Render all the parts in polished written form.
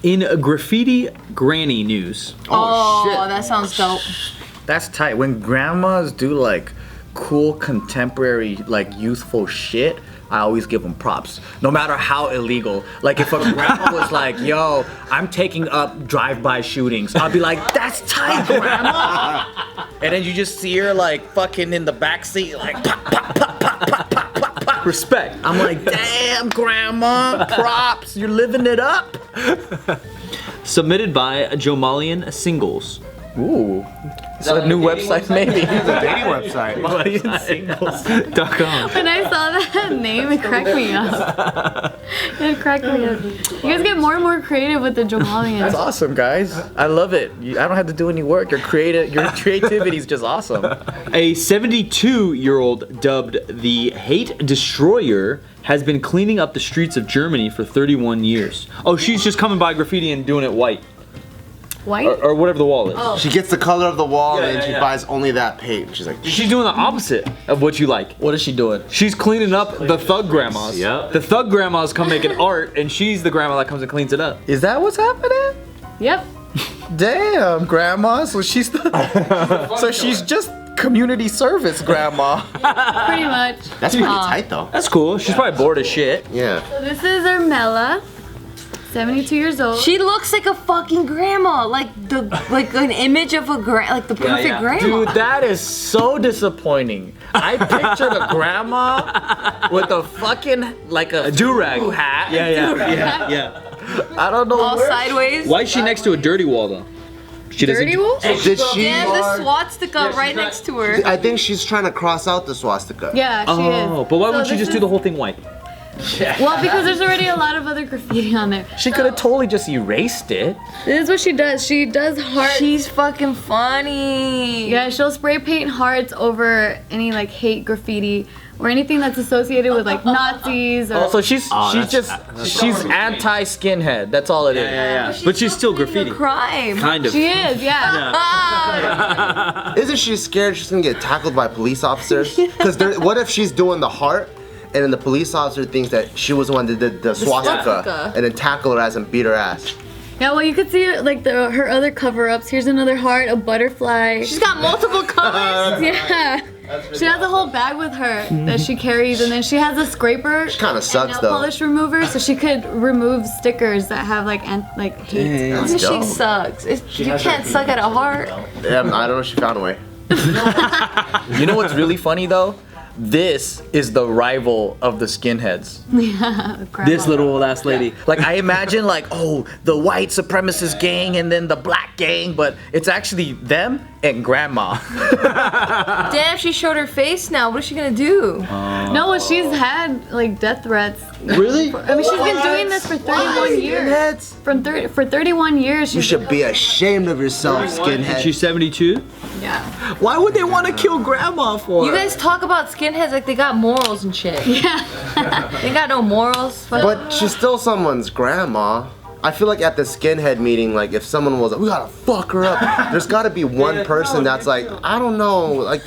In a graffiti granny news. Oh, shit. That sounds dope. That's tight. When grandmas do like cool contemporary like youthful shit, I always give them props, no matter how illegal. Like if a grandma was like, yo, I'm taking up drive-by shootings, I'll be like, that's tight, grandma. And then you just see her like fucking in the backseat, like pop, pop, pop, pop, pop, pop, pop, pop. Respect. I'm like, damn, grandma, props, you're living it up. Submitted by Jomalian Singles. Ooh. It's a new website, maybe. It's a dating website. Singles.com. When I saw that name, it cracked me up. It cracked me up. You guys get more and more creative with the Jomalians. That's awesome, guys. I love it. I don't have to do any work. Your creativity is just awesome. A 72-year-old dubbed the Hate Destroyer has been cleaning up the streets of Germany for 31 years. Oh, she's just coming by graffiti and doing it white. White? Or whatever the wall is. Oh. She gets the color of the wall and she buys only that paint. She's like, She's doing the opposite of what you like. What is she doing? She's cleaning up the thug grandmas. Yep. The thug grandmas come making art, and she's the grandma that comes and cleans it up. Is that what's happening? Yep. Damn, grandma. So she's just community service grandma. Pretty much. that's pretty tight though. That's cool. She's probably bored as shit. Yeah. So this is Ermela, 72 years old. She looks like a fucking grandma, like an image of a like the perfect grandma. Dude, that is so disappointing. I pictured a grandma with a fucking like a do-rag hat. Yeah. I don't know. All sideways. Why is she next to a dirty wall though? She doesn't. Dirty Wolf? Did she? Damn, the swastika right next to her. I think she's trying to cross out the swastika. Yeah, she is. Oh, but why wouldn't she this just do the whole thing white? Well, because there's already a lot of other graffiti on there. She could have totally just erased it. This is what she does. She does hearts. She's fucking funny. Yeah, she'll spray paint hearts over any like hate graffiti or anything that's associated with like Nazis or. So she's anti-skinhead. That's all it is. Yeah. But she's still graffiti. Crime. Kind of. She is, yeah. Isn't she scared she's gonna get tackled by police officers? Because what if she's doing the heart and then the police officer thinks that she was the one that did the swastika and then tackle her ass and beat her ass? Yeah, well, you could see like her other cover-ups. Here's another heart, a butterfly. She's got multiple colors. Yeah. She has a whole bag with her that she carries, and then she has a scraper. Kind of sucks nail though. polish remover, so she could remove stickers that have like hate. That's She dope. sucks. You can't suck at a heart. Yeah, I don't know. She found a way. You know what's really funny though? This is the rival of the skinheads. This little old ass lady. Like I imagine like, oh, the white supremacist gang and then the black gang, but it's actually them and grandma. Damn, she showed her face now. What is she gonna do? No, well, she's had like death threats. Really? I mean, she's been doing this for 31 years. For 31 years, You she's should be ashamed of yourself, skinhead. She's 72. yeah. Why would they want to kill grandma for? You guys talk about skinheads like they got morals and shit. Yeah. They got no morals. But she's still someone's grandma. I feel like at the skinhead meeting, like if someone was like, we gotta fuck her up, there's gotta be one person that's like, I don't know, like,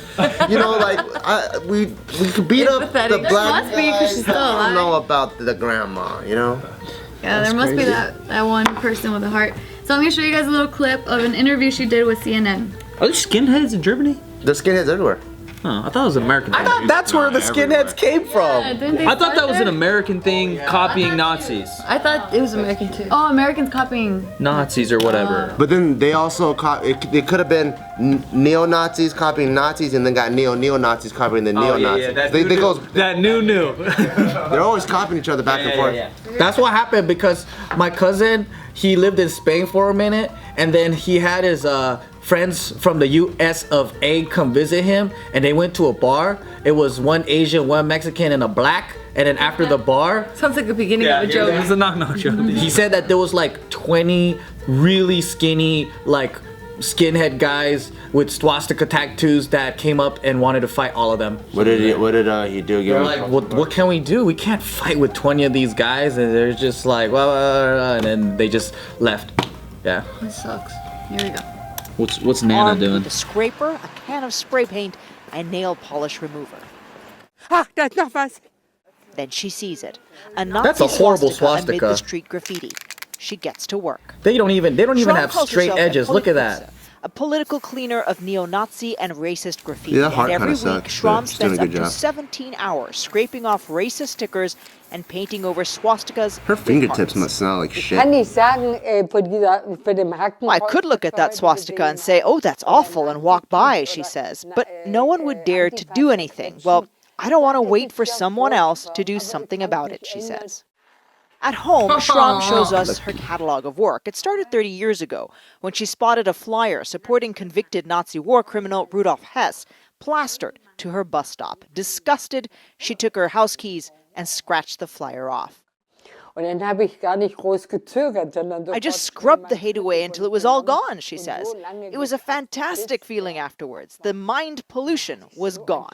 you know, like we could beat up the black Must be, 'cause she's still I don't alive. know about the grandma, you know? Yeah, there must be that one person with a heart. So I'm gonna show you guys a little clip of an interview she did with CNN. Are there skinheads in Germany? There's skinheads everywhere. Huh, I thought it was an American thing. I thought that's where the skinheads came from. Didn't they I thought start that was an there? American thing, copying Nazis. I thought it was American too. Oh, Americans copying. Nazis or whatever. But then they also, it could have been neo-Nazis copying Nazis and then got neo-Nazis copying the neo-Nazis. That new. They're always copying each other back and forth. That's what happened because my cousin, he lived in Spain for a minute and then he had his friends from the US of A come visit him and they went to a bar. It was one Asian, one Mexican, and a black. And then after the bar, Sounds like the beginning of a It joke. was a knock-knock joke. he said that there was like 20 really skinny, like skinhead guys with swastika tattoos that came up and wanted to fight all of them. What did he do? They're like, what can we do? We can't fight with 20 of these guys. And they're just like, well, and then they just left. Yeah. This sucks. Here we go. What's Nana Armed doing? with a scraper, a can of spray paint, and nail polish remover. Ach, das noch was. Then she sees it. A That's Nazi a horrible swastika amid swastika. the street graffiti. she gets to work. They don't even Schramm have calls straight herself edges. a Look at political that. a political cleaner of neo-Nazi and racist graffiti. Yeah, that heart and every kinda week, sucks, Schramm but she's doing spends a up good to job. 17 hours scraping off racist stickers and painting over swastikas. Her with fingertips hearts. must smell like shit. Well, I could look at that swastika and say, oh, that's awful, and walk by, she says. But no one would dare to do anything. Well, I don't want to wait for someone else to do something about it, she says. At home, Schramm shows us her catalog of work. It started 30 years ago when she spotted a flyer supporting convicted Nazi war criminal Rudolf Hess plastered to her bus stop. Disgusted, she took her house keys and scratched the flyer off. I just scrubbed the hate away until it was all gone, she says. It was a fantastic feeling afterwards. The mind pollution was gone.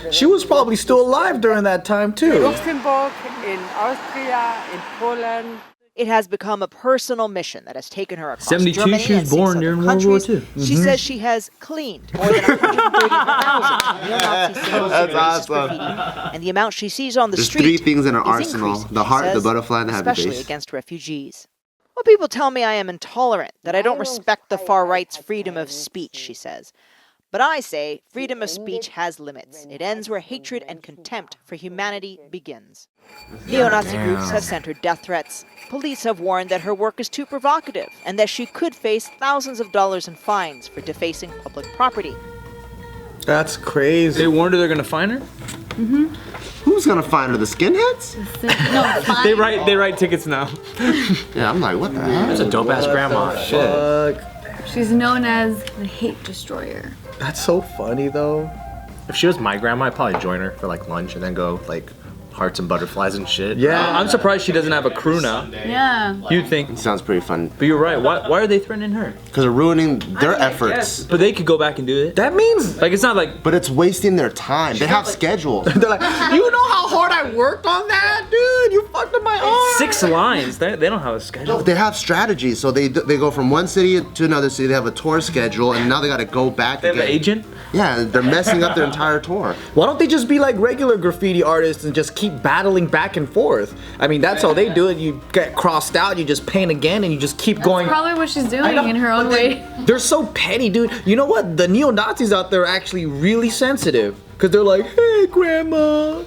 She was probably still alive during that time too. Luxembourg, in Austria, in Poland. It has become a personal mission that has taken her across 72, Germany she was and 6 born other during World War countries. II. She says she has cleaned more than 130,000 neo-Nazi symbols and racist graffiti, and the amount she sees on the There's street 3 things in her is arsenal: increasing, the she heart, the says, butterfly, and the happy especially face. against refugees. Well, people tell me I am intolerant, that I don't respect the far right's freedom of speech, she says. But I say freedom of speech has limits. It ends where hatred and contempt for humanity begins. Neo-Nazi groups have sent her death threats. Police have warned that her work is too provocative and that she could face thousands of dollars in fines for defacing public property. That's crazy. They warned her they're gonna fine her. Who's gonna find her? The skinheads? No, They write tickets now. Yeah, I'm like, what the hell? That's a dope ass grandma. Shit. Fuck. she's known as the hate destroyer. That's so funny though. If she was my grandma, I'd probably join her for like lunch and then go like hearts and butterflies and shit. Yeah. I'm surprised she doesn't have a crew now. Yeah. You'd think. Sounds pretty fun. But you're right. Why are they threatening her? Because they're ruining their efforts. But they could go back and do it. That means Like, it's not like. But it's wasting their time. They have schedules. they're like, you know how hard I worked on that, dude. You fucked up my arm. 6 lines. They don't have a schedule. They have strategies. So they go from one city to another city. They have a tour schedule, and now they got to go back They have an again. agent. Yeah, they're messing up their entire tour. Why don't they just be like regular graffiti artists and just keep battling back and forth? I mean, that's how they do it. You get crossed out, you just paint again, and you just keep going. Probably what she's doing know, in her own but way. They're so petty, dude. You know what? The neo-Nazis out there are actually really sensitive. Because they're like, hey, grandma,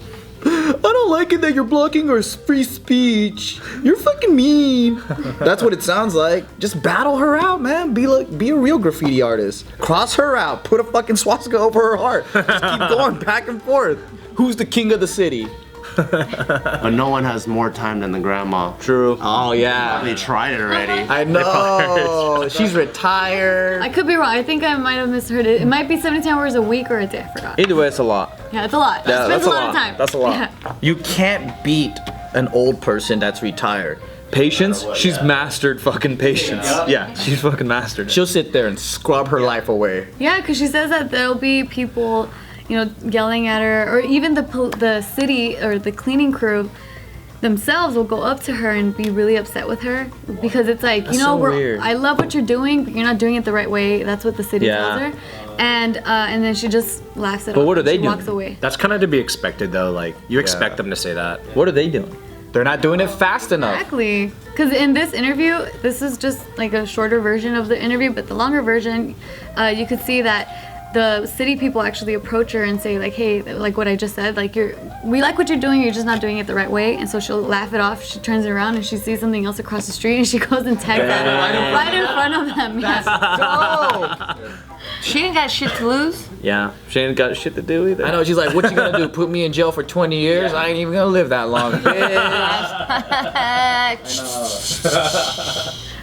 I don't like it that you're blocking our free speech. You're fucking mean. That's what it sounds like. Just battle her out, man. Be a real graffiti artist. Cross her out. Put a fucking swastika over her heart. Just keep going back and forth. Who's the king of the city? But no one has more time than the grandma. True. Oh, yeah. They tried it already. I know. She's retired. I could be wrong. I think I might have misheard it. It might be 17 hours a week or a day. I forgot. Either way, it's a lot. Yeah, it's a lot. Yeah, It that's spends a a lot lot. of time. That's a lot. Yeah. You can't beat an old person that's retired. Patience. She's mastered fucking patience. Yeah, she's fucking mastered it. She'll sit there and scrub her life away. Yeah, because she says that there'll be people, you know, yelling at her, or even the city or the cleaning crew themselves will go up to her and be really upset with her because it's like, That's you know, so weird. I love what you're doing, but you're not doing it the right way. That's what the city Yeah. tells her, and then she just laughs it off. But what are and they she doing? walks away. That's kind of to be expected though. Like you expect them to say that. What are they doing? They're not doing it fast enough. Exactly. Because in this interview, this is just like a shorter version of the interview, but the longer version, you could see that the city people actually approach her and say like, hey, like what I just said, like we like what you're doing, you're just not doing it the right way. And so she'll laugh it off. She turns it around and she sees something else across the street and she goes and tags at it right in front of them. Yeah. She ain't got shit to lose. Yeah, she ain't got shit to do either. I know, she's like, what you gonna do? Put me in jail for 20 years? I ain't even gonna live that long.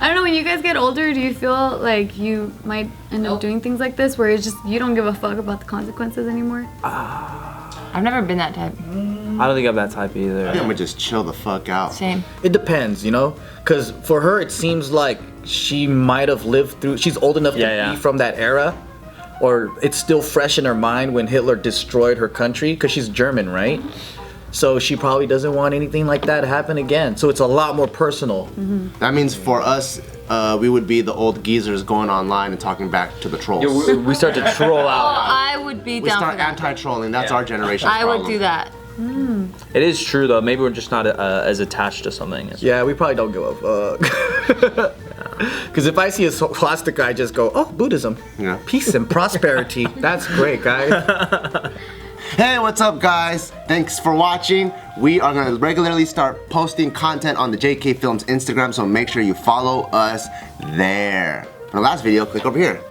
I don't know, when you guys get older, do you feel like you might end up doing things like this where it's just you don't give a fuck about the consequences anymore? I've never been that type. I don't think I'm that type either. I'm gonna just chill the fuck out. Same. It depends, you know? Because for her, it seems like she might have lived through, she's old enough to be from that era. Or it's still fresh in her mind when Hitler destroyed her country, because she's German, right? So she probably doesn't want anything like that to happen again. So it's a lot more personal. That means for us, we would be the old geezers going online and talking back to the trolls. Yeah, we start to troll Oh, out. I would be We down start for that. anti-trolling. That's our generation's I problem. would do that. It is true though. Maybe we're just not as attached to something. Yeah, we probably don't give a fuck. Because if I see a swastika, I just go, oh, Buddhism. Yeah. Peace and prosperity. That's great, guys. Hey, what's up, guys? Thanks for watching. We are gonna regularly start posting content on the JK Films Instagram, so make sure you follow us there. For the last video, click over here.